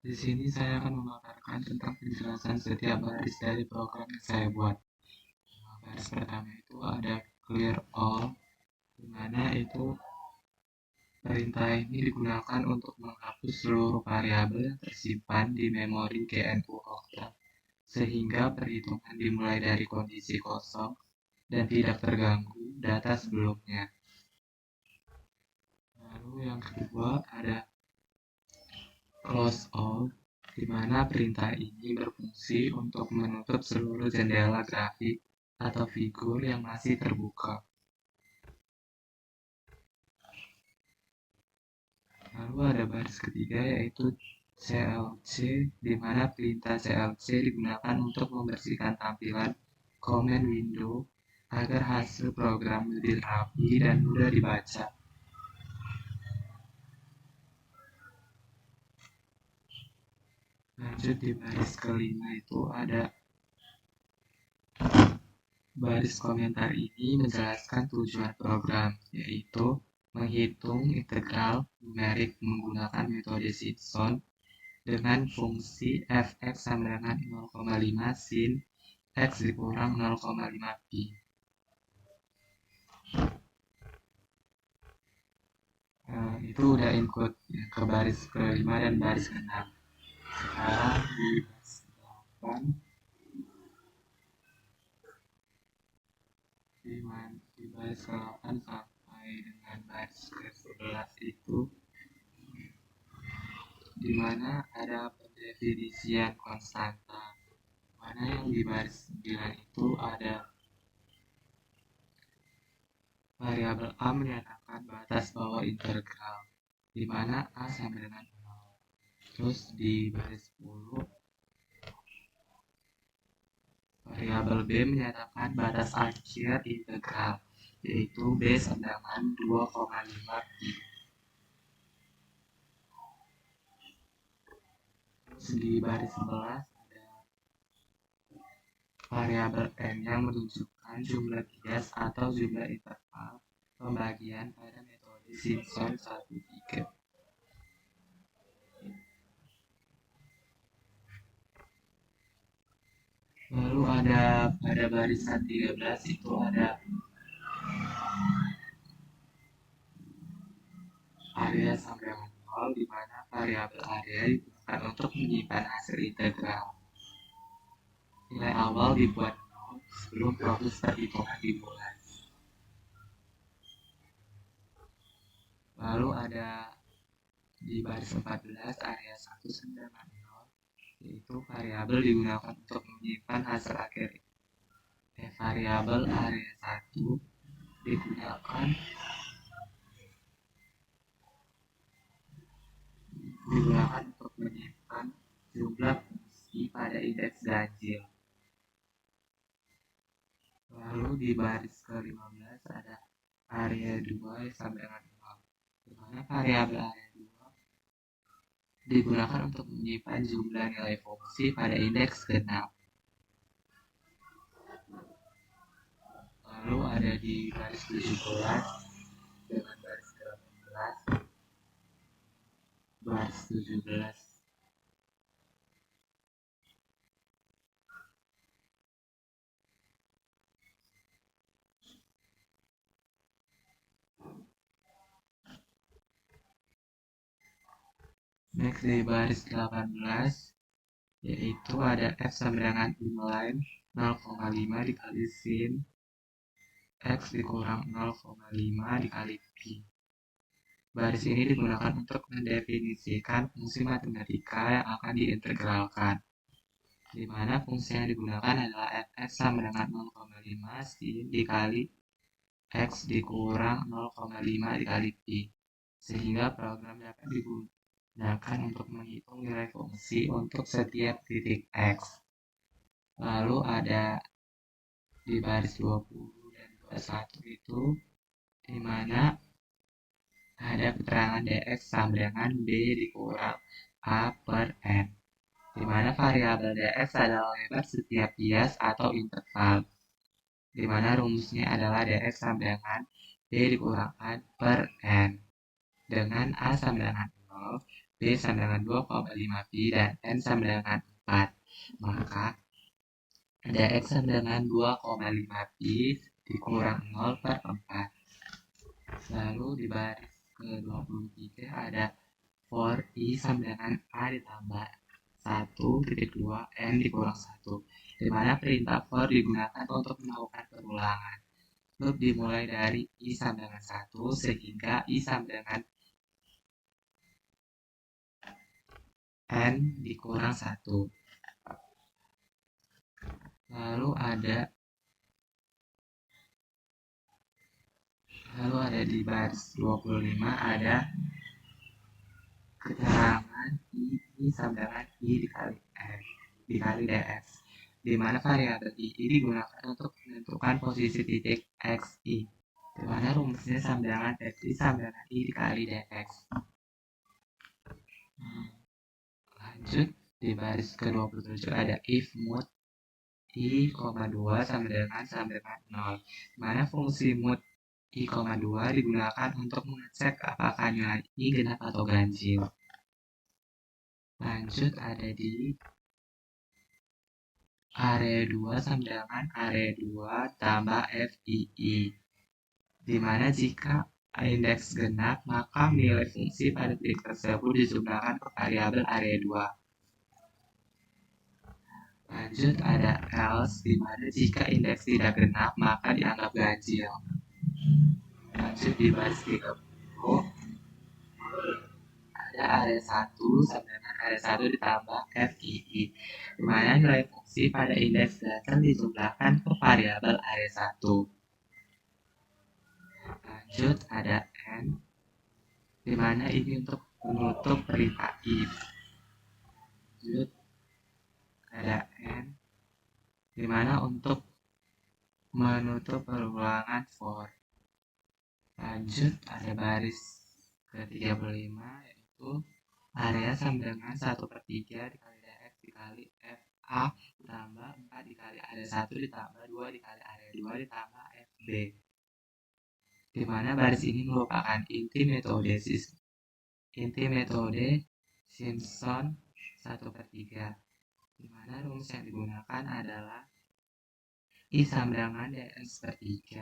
Di sini saya akan memaparkan tentang penjelasan setiap baris dari program yang saya buat. Baris pertama itu ada clear all, di mana itu perintah ini digunakan untuk menghapus seluruh variabel yang tersimpan di memori GNU Okta, sehingga perhitungan dimulai dari kondisi kosong dan tidak terganggu data sebelumnya. Lalu yang kedua ada close all, di mana perintah ini berfungsi untuk menutup seluruh jendela grafik atau figur yang masih terbuka. Lalu ada baris ketiga yaitu CLC, di mana perintah CLC digunakan untuk membersihkan tampilan command window agar hasil program lebih rapi dan mudah dibaca. Lanjut di baris kelima itu ada baris komentar ini menjelaskan tujuan program, yaitu menghitung integral numerik menggunakan metode Simpson dengan fungsi fx sama dengan 0,5 sin x dikurang 0,5 pi. Itu udah input ya, ke baris kelima dan baris keenam. Sekarang di baris 8 di baris ke-8 sampai dengan baris ke-11 itu di mana ada pendefinisian konstanta, mana yang di baris 9 itu ada variabel A menyatakan batas bawah integral, di mana A sama dengan 0. Terus di baris 10 variabel B menyatakan batas akhir integral, yaitu B sama dengan 2,5 pi. Terus di baris 11 ada variabel n yang menunjukkan jumlah bias atau jumlah interval pembagian pada metode Simpson 1,3. Lalu ada pada barisan 13 itu ada area sampai dengan 0, di mana variabel area digunakan untuk menyimpan hasil integral. Nilai awal dibuat 0 sebelum proses perhitungan dimulai. Lalu ada di baris 14 area 1 sama dengan 0, yaitu variabel digunakan untuk menyimpan hasil akhir. Variabel area 1 digunakan untuk menyimpan jumlah fungsi pada indeks ganjil. Lalu di baris ke-15 ada area 2 sama dengan 0, di mana variabel area 2 digunakan untuk menyimpan jumlah nilai fungsi pada indeks ke-6. Lalu ada di baris 17 dengan baris ke-18, baris 17 next di baris 18 yaitu ada f sama dengan inline 0,5 dikali sin x dikurang 0,5 dikali pi. Baris ini digunakan untuk mendefinisikan fungsi matematika yang akan diintegralkan, di mana fungsi yang digunakan adalah fx sama dengan 0,5 sin dikali x dikurang 0,5 dikali pi, sehingga program dapat digunakan untuk menghitung nilai fungsi untuk setiap titik x. Lalu ada di baris 20 dan 21 itu di mana ada keterangan dx sama dengan b dikurang a per n, di mana variabel dx adalah lebar setiap bias atau interval, di mana rumusnya adalah dx sama dengan b dikurang a per n, dengan a sama dengan 0, b B sama dengan 2,5 pi, dan N sama dengan 4. Maka ada X sama dengan 2,5 pi dikurang 0 per 4. Lalu di baris ke-23 ada for I sama dengan A ditambah 1,2 N dikurang 1, di mana perintah for digunakan untuk melakukan perulangan. Loop dimulai dari I sama dengan 1 sehingga I sama dengan N dikurang 1. Lalu ada di baris 25 ada keterangan I sama dengan I dikali dx, di mana variabel I digunakan untuk menentukan posisi titik X I, di mana rumusnya sama dengan X I sama dengan I dikali dx. Lanjut, di baris ke-27 ada if mood I, 2 sama dengan 0, di mana fungsi mood I, 2 digunakan untuk mengecek apakah nilai I genap atau ganjil. Lanjut, ada di area 2 sama dengan area 2 tambah FII, di mana jika indeks genap maka nilai fungsi pada titik tersebut dijumlahkan ke variabel area 2. Lanjut, ada else, di mana jika indeks tidak genap maka dianggap ganjil. Lanjut, di baris 30 ada area 1 sama dengan area 1 ditambah FII, di mana nilai fungsi pada indeks datang dijumlahkan ke variabel area 1. Lanjut, ada N, di mana ini untuk menutup perintah if. Lanjut, ada N, di mana untuk menutup perulangan for. Lanjut, ada baris ke-35 yaitu area sama dengan 1/3 dikali dx dikali FA tambah 4 dikali area 1 ditambah 2 dikali area 2 ditambah FB, di mana baris ini merupakan inti metode Simpson 1/3, di mana rumus yang digunakan adalah I sama dengan dx/3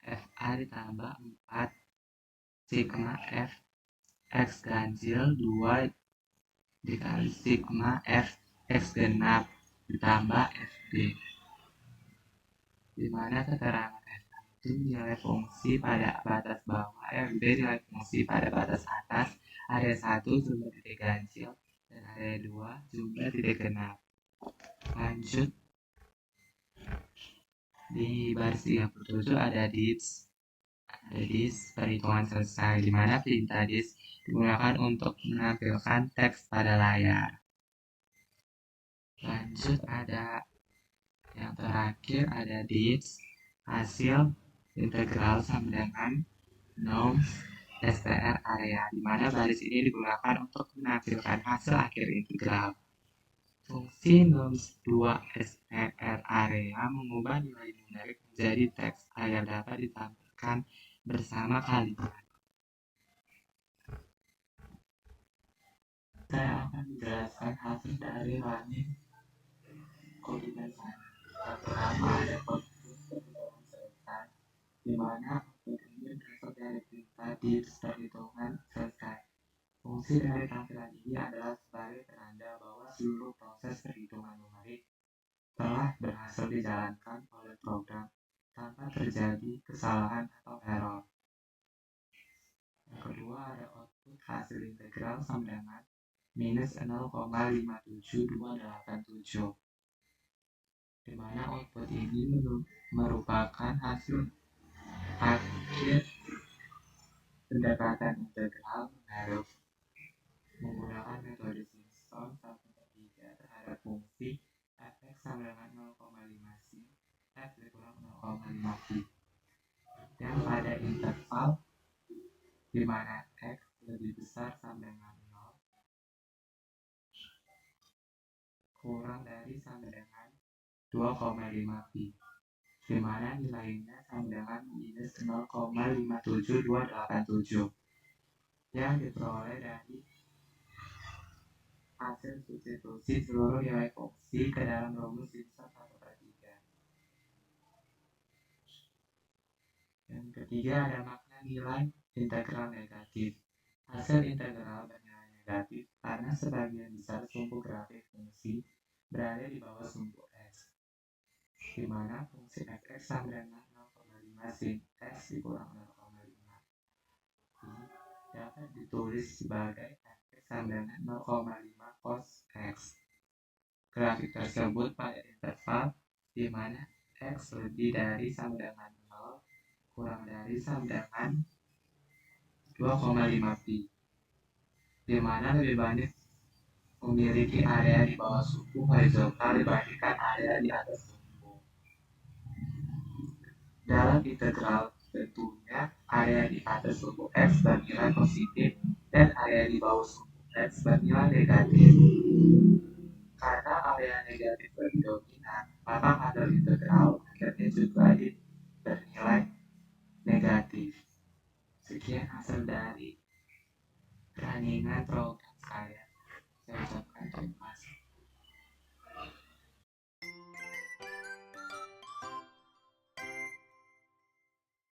FA ditambah 4 sigma F X ganjil 2 dikali sigma F X genap ditambah FB, di mana keterangan F itu nilai fungsi pada batas bawah, FB nilai fungsi pada batas atas, area 1 jumlah titik ganjil, dan area 2 jumlah titik genap. Lanjut, di baris 37 ada this perhitungan selesai, di mana perintah this digunakan untuk menampilkan teks pada layar. Lanjut, ada yang terakhir ada this hasil integral sama dengan norms STR area, di mana baris ini digunakan untuk menampilkan hasil akhir integral. Fungsi norms 2 STR area mengubah nilai numerik menjadi teks agar dapat ditampilkan bersama kalimat. Saya akan menjelaskan hasil dari running koordinat saya. Pertama ada koordinat selesai, di mana output ini berasal dari perintah div perhitungan selesai. Fungsi dari tampilan ini adalah sebagai penanda bahwa seluruh proses perhitungan numerik telah berhasil dijalankan oleh program tanpa terjadi kesalahan atau error. Yang kedua ada output hasil integral sama dengan minus 0,57287, di mana output ini merupakan hasil akhir pendekatan integral menggunakan metode Simpson 1/3 terhadap fungsi fx sama dengan 0,5 sin f dikurang 0,5 pi, dan pada interval di mana x lebih besar sama dengan 0 kurang dari sama dengan 2,5 pi, di mana nilainya sama dengan minus 0,57287. yang diperoleh dari hasil substitusi seluruh nilai fungsi ke dalam rumus simsat 1/3. Yang ketiga ada makna nilai integral negatif. Hasil integral bernilai negatif karena sebagian besar sumbu grafik fungsi berada di bawah sumbu x, di mana fungsi fx sama dengan 0,5 sin x dikurang 0,5 dapat ditulis sebagai fx sama dengan 0,5 cos x. Grafik tersebut pada interval di mana x lebih dari sama dengan 0 kurang dari sama dengan 2,5 pi, di mana lebih banyak memiliki area di bawah suku horizontal dibandingkan area di atas suku. Dalam integral tentunya area di atas suku x bernilai positif dan area di bawah suku x bernilai negatif. Karena area negatif lebih dominan, maka kadar integral akhirnya juga bernilai negatif. Sekian hasil dari runningan program saya. Saya ucapkan terima kasih.